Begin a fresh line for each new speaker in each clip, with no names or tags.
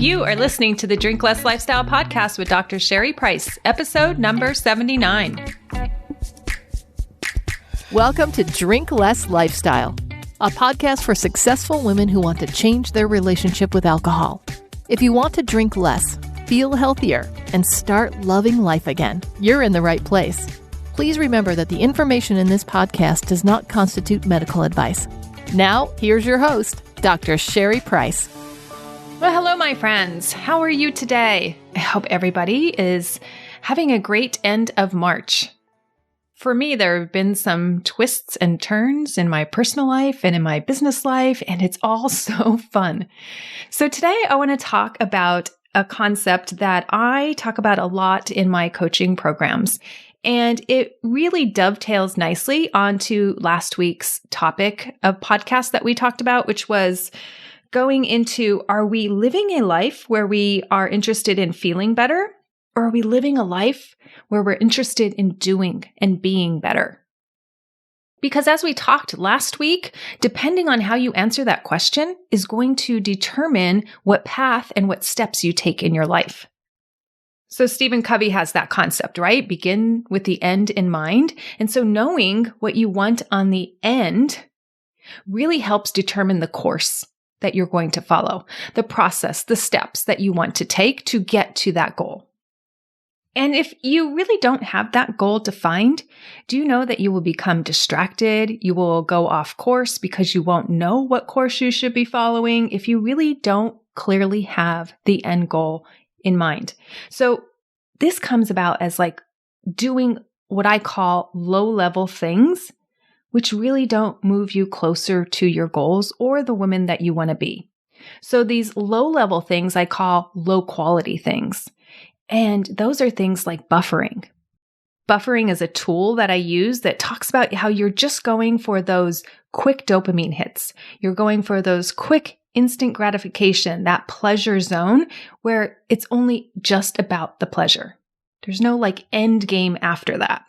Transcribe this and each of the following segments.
You are listening to the Drink Less Lifestyle Podcast with Dr. Sherry Price, episode number 79.
Welcome to Drink Less Lifestyle, a podcast for successful women who want to change their relationship with alcohol. If you want to drink less, feel healthier, and start loving life again, you're in the right place. Please remember that the information in this podcast does not constitute medical advice. Now, here's your host, Dr. Sherry Price.
Well, hello, my friends. How are you today? I hope everybody is having a great end of March. For me, there have been some twists and turns in my personal life and in my business life, and it's all so fun. So today I want to talk about a concept that I talk about a lot in my coaching programs, and it really dovetails nicely onto last week's topic of podcast that we talked about, which was going into, are we living a life where we are interested in feeling better? Or are we living a life where we're interested in doing and being better? Because as we talked last week, depending on how you answer that question is going to determine what path and what steps you take in your life. So Stephen Covey has that concept, right? Begin with the end in mind. And so knowing what you want on the end really helps determine the course that you're going to follow, the process, the steps that you want to take to get to that goal. And if you really don't have that goal defined, do you know that you will become distracted? You will go off course because you won't know what course you should be following if you really don't clearly have the end goal in mind. So this comes about as like doing what I call low-level things, which really don't move you closer to your goals or the woman that you want to be. So these low-level things I call low-quality things. And those are things like buffering. Buffering is a tool that I use that talks about how you're just going for those quick dopamine hits. You're going for those quick instant gratification, that pleasure zone where it's only just about the pleasure. There's no like end game after that.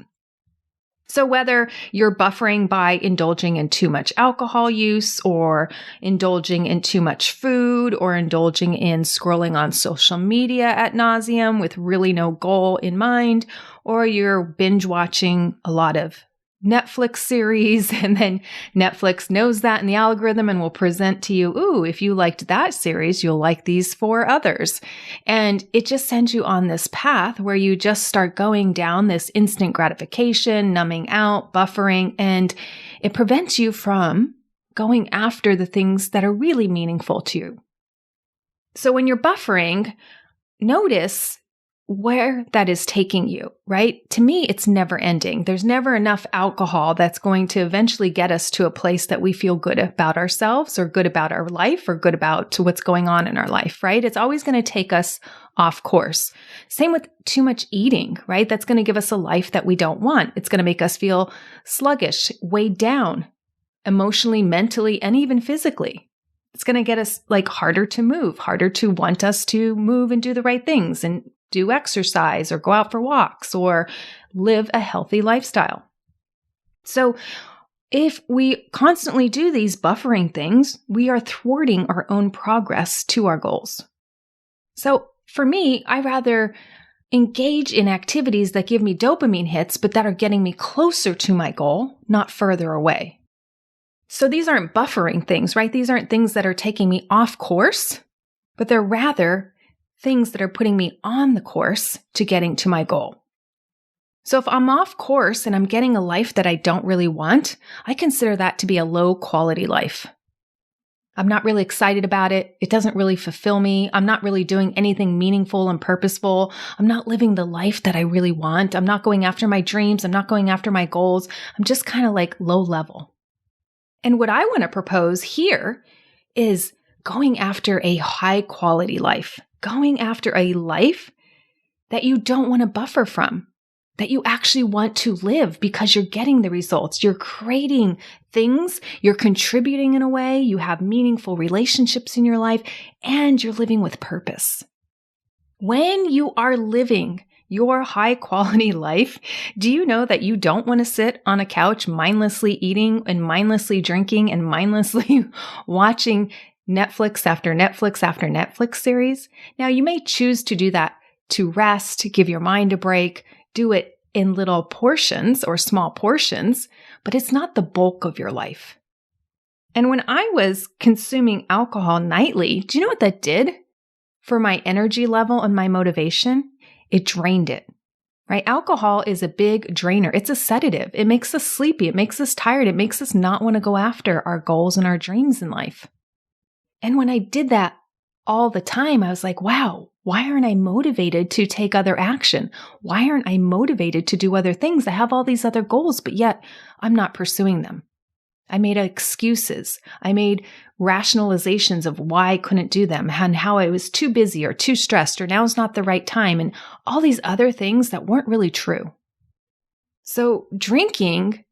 So whether you're buffering by indulging in too much alcohol use or indulging in too much food or indulging in scrolling on social media ad nauseum with really no goal in mind, or you're binge watching a lot of Netflix series and then Netflix knows that in the algorithm and will present to you, ooh, if you liked that series, you'll like these 4 others. And it just sends you on this path where you just start going down this instant gratification, numbing out, buffering, and it prevents you from going after the things that are really meaningful to you. So when you're buffering, notice where that is taking you, right? To me, it's never ending. There's never enough alcohol that's going to eventually get us to a place that we feel good about ourselves or good about our life or good about what's going on in our life, right? It's always going to take us off course. Same with too much eating, right? That's going to give us a life that we don't want. It's going to make us feel sluggish, weighed down, emotionally, mentally, and even physically. It's going to get us like harder to move, harder to want us to move and do the right things and do exercise or go out for walks or live a healthy lifestyle. So if we constantly do these buffering things, we are thwarting our own progress to our goals. So for me, I rather engage in activities that give me dopamine hits, but that are getting me closer to my goal, not further away. So these aren't buffering things, right? These aren't things that are taking me off course, but they're rather things that are putting me on the course to getting to my goal. So if I'm off course and I'm getting a life that I don't really want, I consider that to be a low quality life. I'm not really excited about it. It doesn't really fulfill me. I'm not really doing anything meaningful and purposeful. I'm not living the life that I really want. I'm not going after my dreams. I'm not going after my goals. I'm just kind of like low level. And what I want to propose here is going after a high quality life. Going after a life that you don't want to buffer from, that you actually want to live because you're getting the results. You're creating things, you're contributing in a way, you have meaningful relationships in your life, and you're living with purpose. When you are living your high quality life, do you know that you don't want to sit on a couch mindlessly eating and mindlessly drinking and mindlessly watching Netflix after Netflix after Netflix series. Now, you may choose to do that to rest, to give your mind a break, do it in little portions or small portions, but it's not the bulk of your life. And when I was consuming alcohol nightly, do you know what that did for my energy level and my motivation? It drained it, right? Alcohol is a big drainer. It's a sedative. It makes us sleepy. It makes us tired. It makes us not want to go after our goals and our dreams in life. And when I did that all the time, I was like, wow, why aren't I motivated to take other action? Why aren't I motivated to do other things? I have all these other goals, but yet I'm not pursuing them. I made excuses. I made rationalizations of why I couldn't do them and how I was too busy or too stressed or now's not the right time and all these other things that weren't really true. So drinking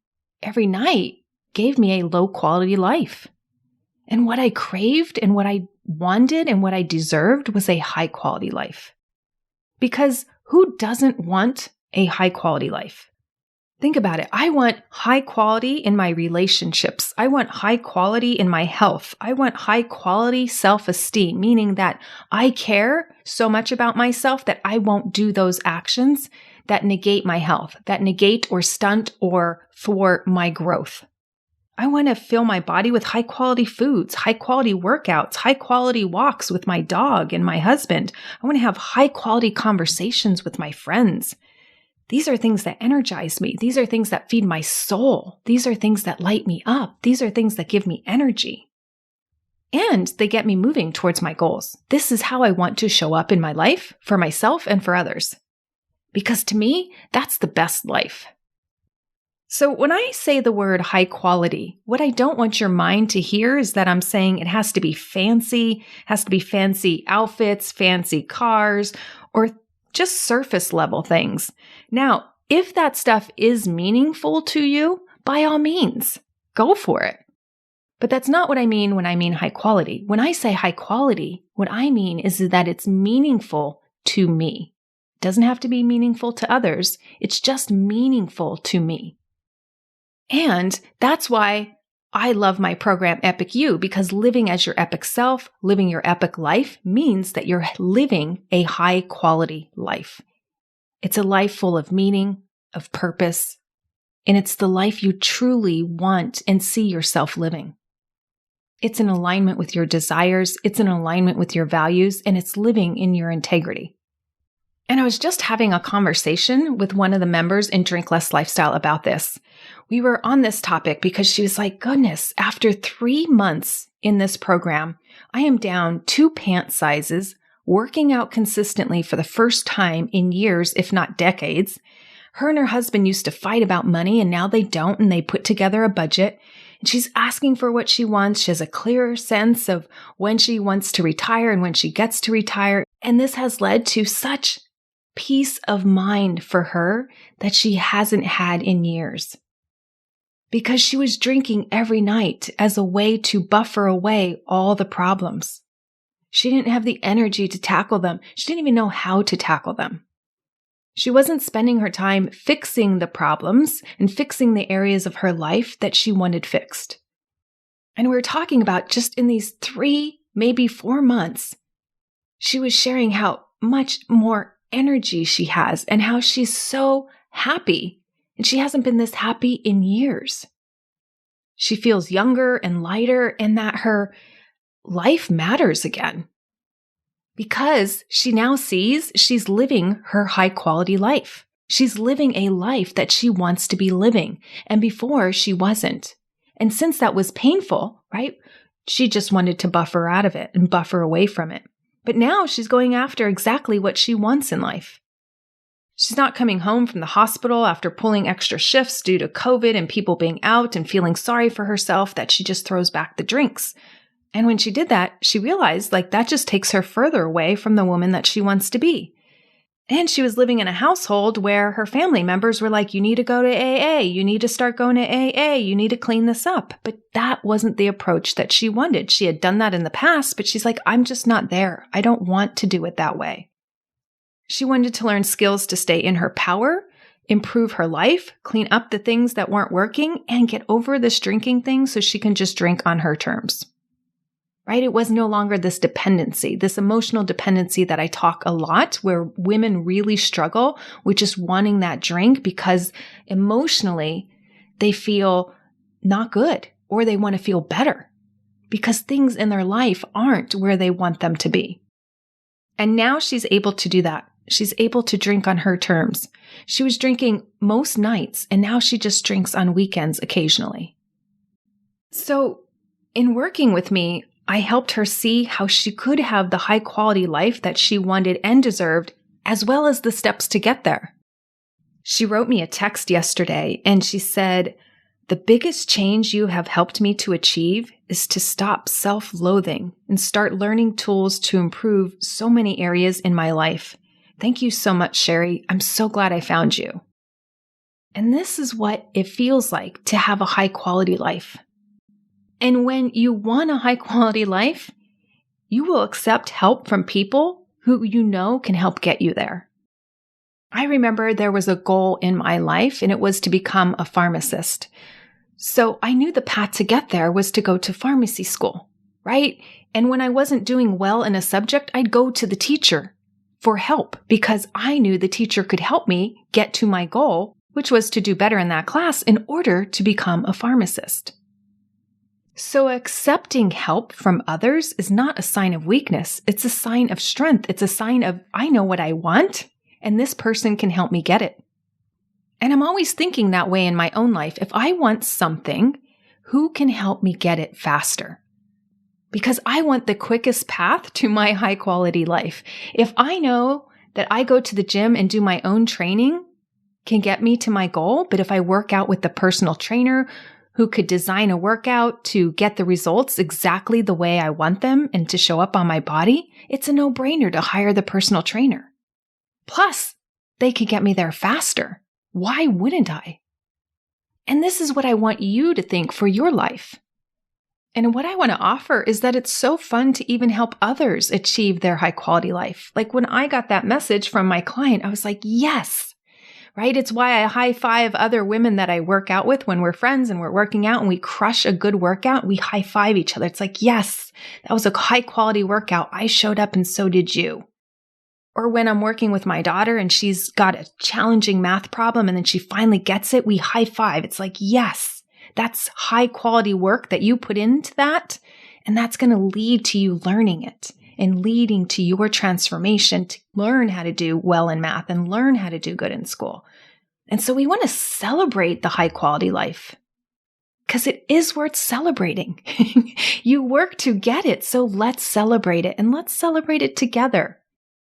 every night gave me a low quality life. And what I craved and what I wanted and what I deserved was a high quality life. Because who doesn't want a high quality life? Think about it. I want high quality in my relationships. I want high quality in my health. I want high quality self-esteem, meaning that I care so much about myself that I won't do those actions that negate my health, that negate or stunt or thwart my growth. I want to fill my body with high quality foods, high quality workouts, high quality walks with my dog and my husband. I want to have high quality conversations with my friends. These are things that energize me. These are things that feed my soul. These are things that light me up. These are things that give me energy. And they get me moving towards my goals. This is how I want to show up in my life for myself and for others. Because to me, that's the best life. So when I say the word high quality, what I don't want your mind to hear is that I'm saying it has to be fancy outfits, fancy cars, or just surface level things. Now, if that stuff is meaningful to you, by all means, go for it. But that's not what I mean when I mean high quality. When I say high quality, what I mean is that it's meaningful to me. It doesn't have to be meaningful to others. It's just meaningful to me. And that's why I love my program Epic You, because living as your epic self, living your epic life means that you're living a high quality life. It's a life full of meaning, of purpose, and it's the life you truly want and see yourself living. It's in alignment with your desires, it's in alignment with your values, and it's living in your integrity. And I was just having a conversation with one of the members in Drink Less Lifestyle about this. We were on this topic because she was like, goodness, after 3 months in this program, I am down 2 pant sizes, working out consistently for the first time in years, if not decades. Her and her husband used to fight about money and now they don't, and they put together a budget. And she's asking for what she wants. She has a clearer sense of when she wants to retire and when she gets to retire. And this has led to such peace of mind for her that she hasn't had in years. Because she was drinking every night as a way to buffer away all the problems. She didn't have the energy to tackle them. She didn't even know how to tackle them. She wasn't spending her time fixing the problems and fixing the areas of her life that she wanted fixed. And we were talking about just in these 3, maybe 4 months, she was sharing how much more energy she has and how she's so happy. And she hasn't been this happy in years. She feels younger and lighter and that her life matters again. Because she now sees she's living her high quality life. She's living a life that she wants to be living. And before she wasn't. And since that was painful, right? She just wanted to buffer out of it and buffer away from it. But now she's going after exactly what she wants in life. She's not coming home from the hospital after pulling extra shifts due to COVID and people being out and feeling sorry for herself that she just throws back the drinks. And when she did that, she realized that just takes her further away from the woman that she wants to be. And she was living in a household where her family members were like, you need to go to AA, you need to start going to AA, you need to clean this up. But that wasn't the approach that she wanted. She had done that in the past, but she's like, I'm just not there. I don't want to do it that way. She wanted to learn skills to stay in her power, improve her life, clean up the things that weren't working, and get over this drinking thing so she can just drink on her terms. right? It was no longer this dependency, this emotional dependency that I talk a lot, where women really struggle with just wanting that drink because emotionally they feel not good or they want to feel better because things in their life aren't where they want them to be. And now she's able to do that. She's able to drink on her terms. She was drinking most nights, and now she just drinks on weekends occasionally. So in working with me, I helped her see how she could have the high quality life that she wanted and deserved, as well as the steps to get there. She wrote me a text yesterday and she said, "The biggest change you have helped me to achieve is to stop self-loathing and start learning tools to improve so many areas in my life. Thank you so much, Sherry. I'm so glad I found you." And this is what it feels like to have a high quality life. And when you want a high quality life, you will accept help from people who you know can help get you there. I remember there was a goal in my life, and it was to become a pharmacist. So I knew the path to get there was to go to pharmacy school, right? And when I wasn't doing well in a subject, I'd go to the teacher for help because I knew the teacher could help me get to my goal, which was to do better in that class in order to become a pharmacist. So accepting help from others is not a sign of weakness. It's a sign of strength. It's a sign of, I know what I want, and this person can help me get it. And I'm always thinking that way in my own life. If I want something, who can help me get it faster? Because I want the quickest path to my high quality life. If I know that I go to the gym and do my own training can get me to my goal, but if I work out with the personal trainer who could design a workout to get the results exactly the way I want them and to show up on my body, it's a no-brainer to hire the personal trainer. Plus, they could get me there faster. Why wouldn't I? And this is what I want you to think for your life. And what I want to offer is that it's so fun to even help others achieve their high quality life. Like when I got that message from my client, I was like, yes, right? It's why I high five other women that I work out with when we're friends and we're working out and we crush a good workout. We high five each other. It's like, yes, that was a high quality workout. I showed up and so did you. Or when I'm working with my daughter and she's got a challenging math problem and then she finally gets it, we high five. It's like, yes, that's high quality work that you put into that. And that's going to lead to you learning it and leading to your transformation to learn how to do well in math and learn how to do good in school. And so we want to celebrate the high quality life because it is worth celebrating. You work to get it. So let's celebrate it and let's celebrate it together.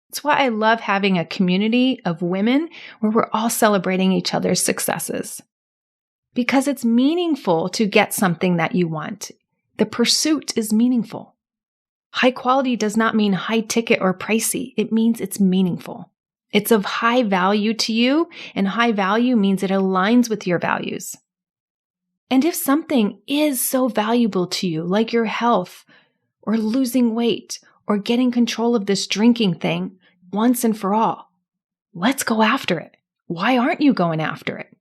That's why I love having a community of women where we're all celebrating each other's successes. Because it's meaningful to get something that you want. The pursuit is meaningful. High quality does not mean high ticket or pricey. It means it's meaningful. It's of high value to you, and high value means it aligns with your values. And if something is so valuable to you, like your health, or losing weight, or getting control of this drinking thing once and for all, let's go after it. Why aren't you going after it?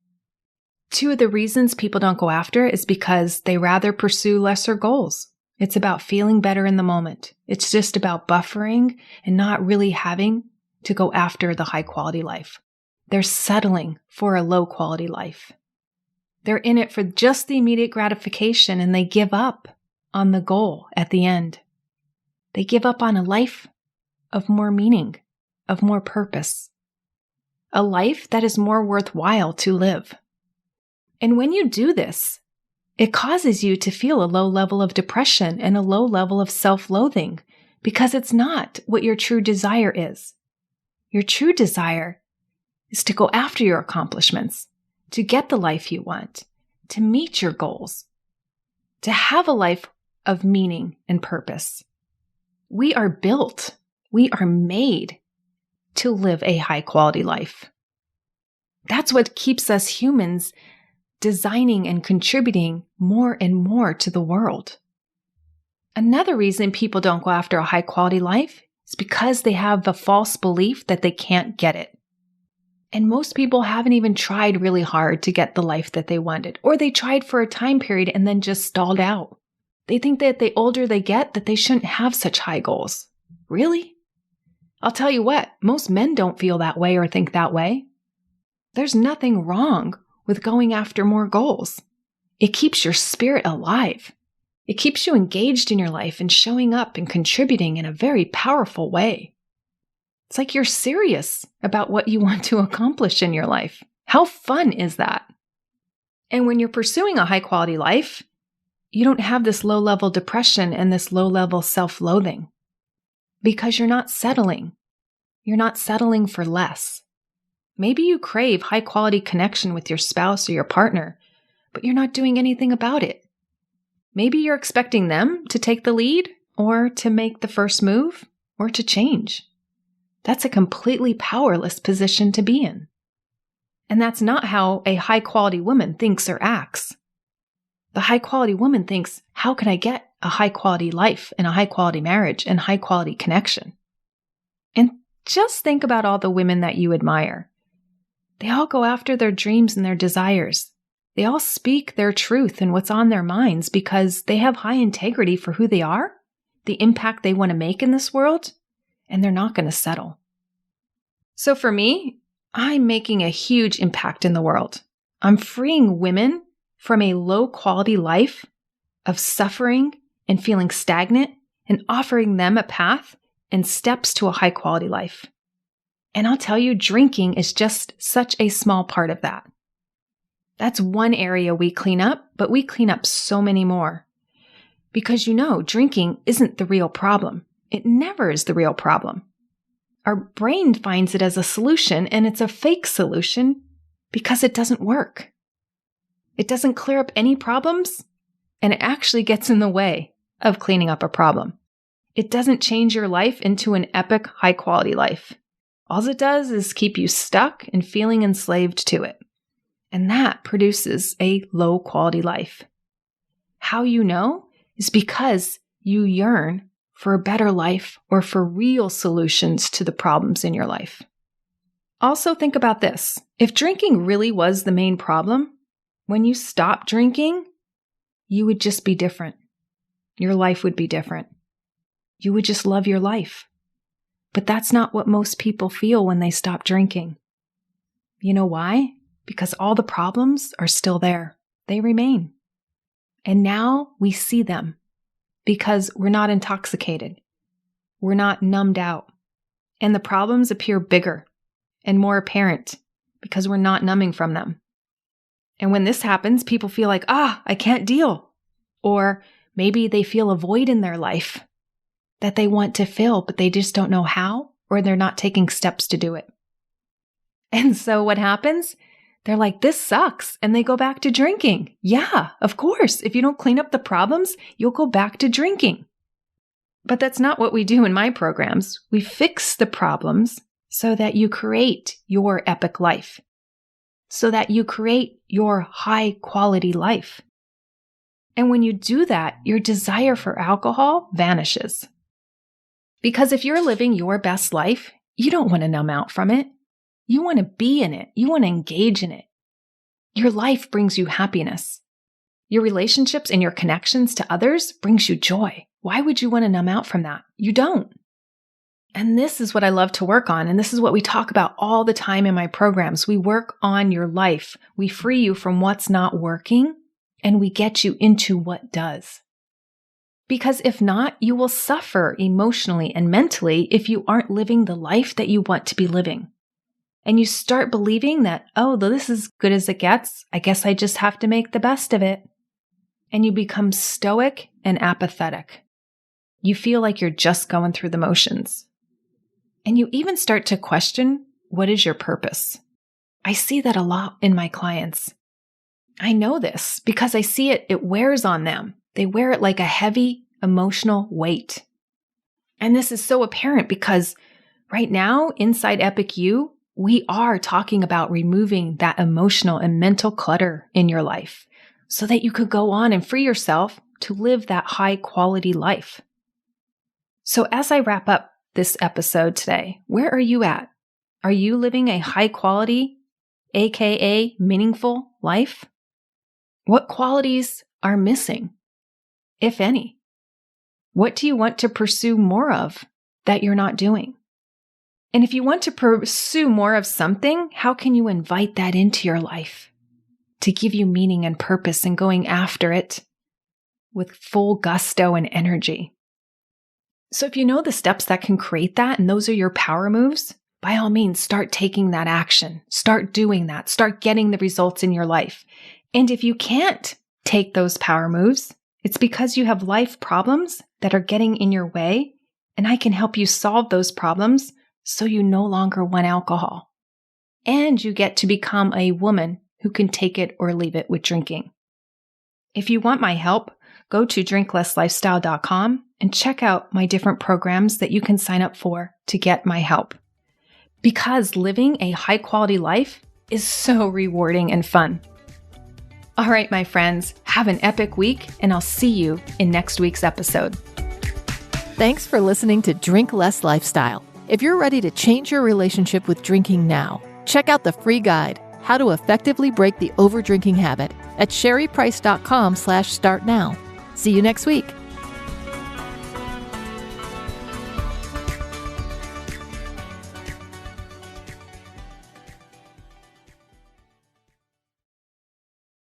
2 of the reasons people don't go after it is because they rather pursue lesser goals. It's about feeling better in the moment. It's just about buffering and not really having to go after the high quality life. They're settling for a low quality life. They're in it for just the immediate gratification and they give up on the goal at the end. They give up on a life of more meaning, of more purpose, a life that is more worthwhile to live. And when you do this, it causes you to feel a low level of depression and a low level of self-loathing because it's not what your true desire is. Your true desire is to go after your accomplishments, to get the life you want, to meet your goals, to have a life of meaning and purpose. We are built, we are made to live a high quality life. That's what keeps us humans designing and contributing more and more to the world. Another reason people don't go after a high quality life is because they have the false belief that they can't get it. And most people haven't even tried really hard to get the life that they wanted, or they tried for a time period and then just stalled out. They think that the older they get, that they shouldn't have such high goals. Really? I'll tell you what, most men don't feel that way or think that way. There's nothing wrong with going after more goals. It keeps your spirit alive. It keeps you engaged in your life and showing up and contributing in a very powerful way. It's like you're serious about what you want to accomplish in your life. How fun is that? And when you're pursuing a high-quality life, you don't have this low-level depression and this low-level self-loathing because you're not settling. You're not settling for less. Maybe you crave high-quality connection with your spouse or your partner, but you're not doing anything about it. Maybe you're expecting them to take the lead or to make the first move or to change. That's a completely powerless position to be in. And that's not how a high-quality woman thinks or acts. The high-quality woman thinks, how can I get a high-quality life and a high-quality marriage and high-quality connection? And just think about all the women that you admire. They all go after their dreams and their desires. They all speak their truth and what's on their minds because they have high integrity for who they are, the impact they want to make in this world, and they're not going to settle. So for me, I'm making a huge impact in the world. I'm freeing women from a low-quality life of suffering and feeling stagnant and offering them a path and steps to a high-quality life. And I'll tell you, drinking is just such a small part of that. That's one area we clean up, but we clean up so many more. Because drinking isn't the real problem. It never is the real problem. Our brain finds it as a solution, and it's a fake solution because it doesn't work. It doesn't clear up any problems, and it actually gets in the way of cleaning up a problem. It doesn't change your life into an epic, high-quality life. All it does is keep you stuck and feeling enslaved to it. And that produces a low-quality life. How you know is because you yearn for a better life or for real solutions to the problems in your life. Also think about this. If drinking really was the main problem, when you stop drinking, you would just be different. Your life would be different. You would just love your life. But that's not what most people feel when they stop drinking. You know why? Because all the problems are still there. They remain. And now we see them because we're not intoxicated. We're not numbed out. And the problems appear bigger and more apparent because we're not numbing from them. And when this happens, people feel like, I can't deal. Or maybe they feel a void in their life that they want to fill, but they just don't know how, or they're not taking steps to do it. And so what happens? They're like, this sucks. And they go back to drinking. Yeah, of course. If you don't clean up the problems, you'll go back to drinking. But that's not what we do in my programs. We fix the problems so that you create your epic life, so that you create your high quality life. And when you do that, your desire for alcohol vanishes. Because if you're living your best life, you don't want to numb out from it. You want to be in it. You want to engage in it. Your life brings you happiness. Your relationships and your connections to others brings you joy. Why would you want to numb out from that? You don't. And this is what I love to work on. And this is what we talk about all the time in my programs. We work on your life. We free you from what's not working and we get you into what does. Because if not, you will suffer emotionally and mentally if you aren't living the life that you want to be living. And you start believing that, this is good as it gets. I guess I just have to make the best of it. And you become stoic and apathetic. You feel like you're just going through the motions. And you even start to question, what is your purpose? I see that a lot in my clients. I know this because I see it wears on them. They wear it like a heavy emotional weight. And this is so apparent because right now, inside Epic You, we are talking about removing that emotional and mental clutter in your life so that you could go on and free yourself to live that high quality life. So as I wrap up this episode today, where are you at? Are you living a high quality, aka meaningful life? What qualities are missing? if any? What do you want to pursue more of that you're not doing? And if you want to pursue more of something, how can you invite that into your life to give you meaning and purpose and going after it with full gusto and energy? So if you know the steps that can create that, and those are your power moves, by all means, start taking that action. Start doing that. Start getting the results in your life. And if you can't take those power moves, it's because you have life problems that are getting in your way, and I can help you solve those problems so you no longer want alcohol. And you get to become a woman who can take it or leave it with drinking. If you want my help, go to drinklesslifestyle.com and check out my different programs that you can sign up for to get my help. Because living a high-quality life is so rewarding and fun. All right, my friends, have an epic week, and I'll see you in next week's episode.
Thanks for listening to Drink Less Lifestyle. If you're ready to change your relationship with drinking now, check out the free guide, How to Effectively Break the Overdrinking Habit, at sherryprice.com/startnow. See you next week.